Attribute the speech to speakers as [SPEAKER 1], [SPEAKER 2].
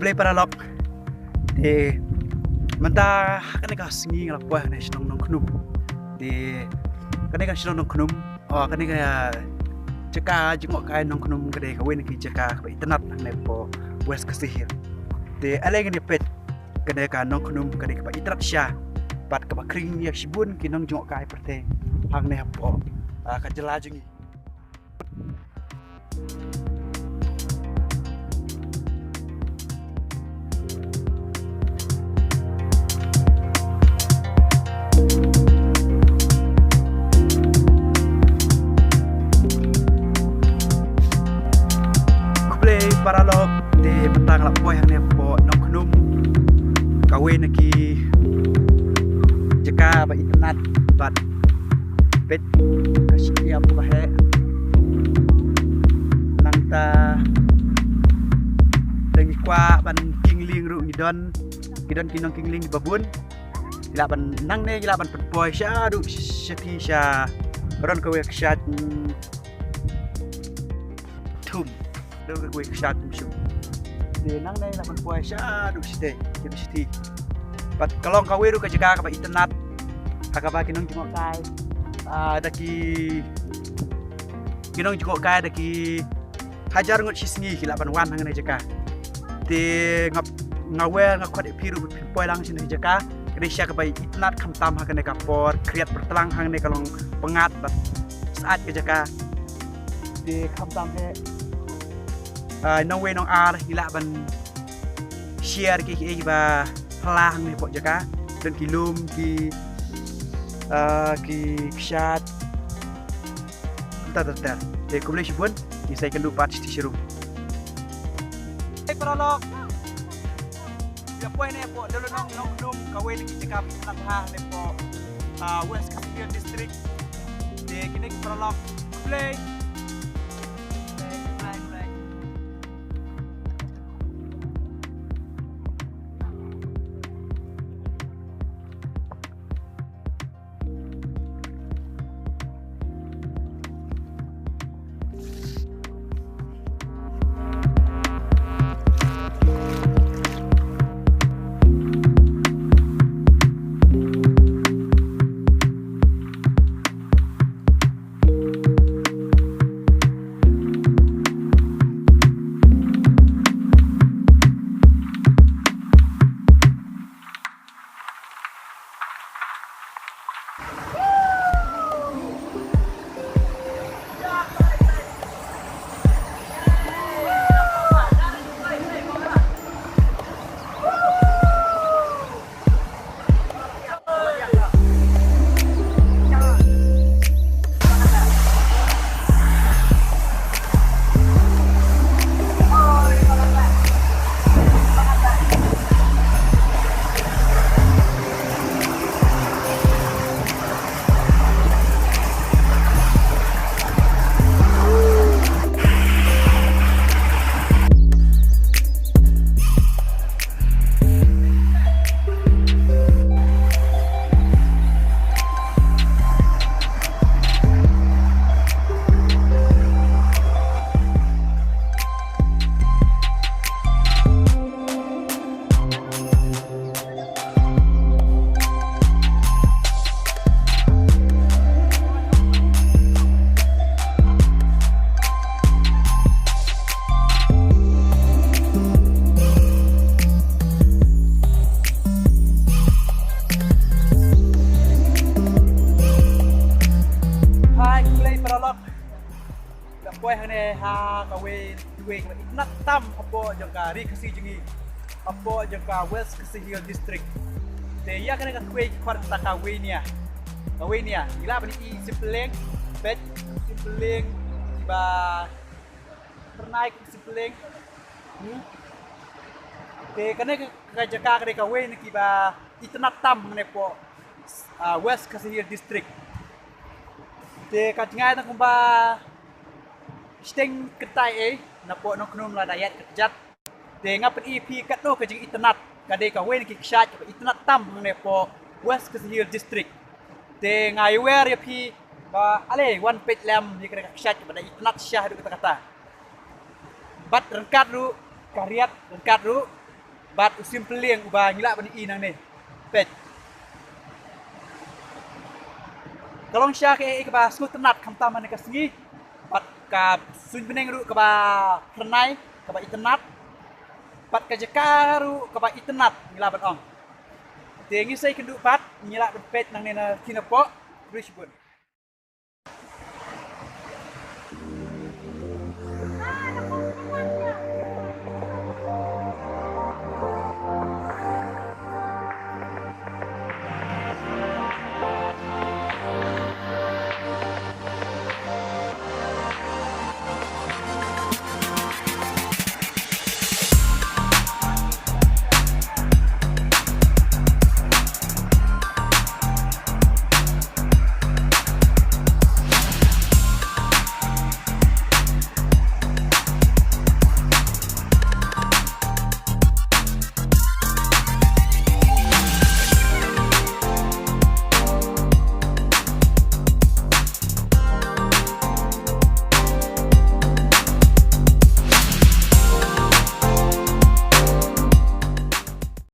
[SPEAKER 1] play paralog de manta kan ka singi ngala po na Shillong Nongkhnum de kan ka Shillong Nongkhnum kan ka jaka jengok kai Nongkhnum kade ka wen ki jaka ka internet ne po West Khasi Hills de aleng ni pet kade ka Nongkhnum kade ka internet sha pat ka kring ya sibun ki nong jengok kai perte hang ne po ka jela jengi paralog de mentang la poi hane po Nongkhnum kawin ki jaka ba internet bat pet kasia po he nang ta dengi kwa ban kingling ru ngidon kinong kingling di babun ila ban nang ne ila ban poi sha du shati sha ron ko wek shat tum đâu cái quay sát cũng sung thì nắng đây là mình quay sát đủ site jadi siti but kalau kau itu kerja ke internet agak bagi nong jengok kai daki kinong jengok kai daki hajar ngut sisngi kilapan wan hangan jeka di ngawel ngakot piru poi lang sini jeka Indonesia ke internet kamtam hangan kapor kreat bertelang hangan kalau pengat saat kerja di kamtam he nong we nong ar hila ban share ki ba pelang ni pok jaka dan kilum ki kshat ta de kumle shibun ki sai kan lupa ti shiru paralog ya poin ne po dulu nong kawe ni jaka tan ha ne po West Khasi Hills District de kini paralog play internet tam apo jangka Khasi jengi apo jangka West Khasi Hills District de ya kan kue kwar ta kawe nia ila bani simpeleng bet simpeleng ba pernai simpeleng de kan ka jaka ka kawe ni ba internet tam ne po West Khasi Hills District de ka ngai ta kumba steng ketai na po Nongkhnum la dayat kejat de ngap EP kat do ke jing internet kade ka wen ki kshat internet tam ne po West Khasi Hills District de ngai wer ya pi ba ale one page lam ni ka kshat pada internet syah du kata bat rengkat du kariat rengkat du bat usim peliang ubah ngilak bani inang ni pet kalau syak ke ba su tenat kamtam man ka sengi bat ka sun beneng ru ka ba pernai ka ba itenat bat ka jekaru ka ba itenat ngilak ban ong tengi sai kendu bat ngilak ban pet nang nena kinapok risbun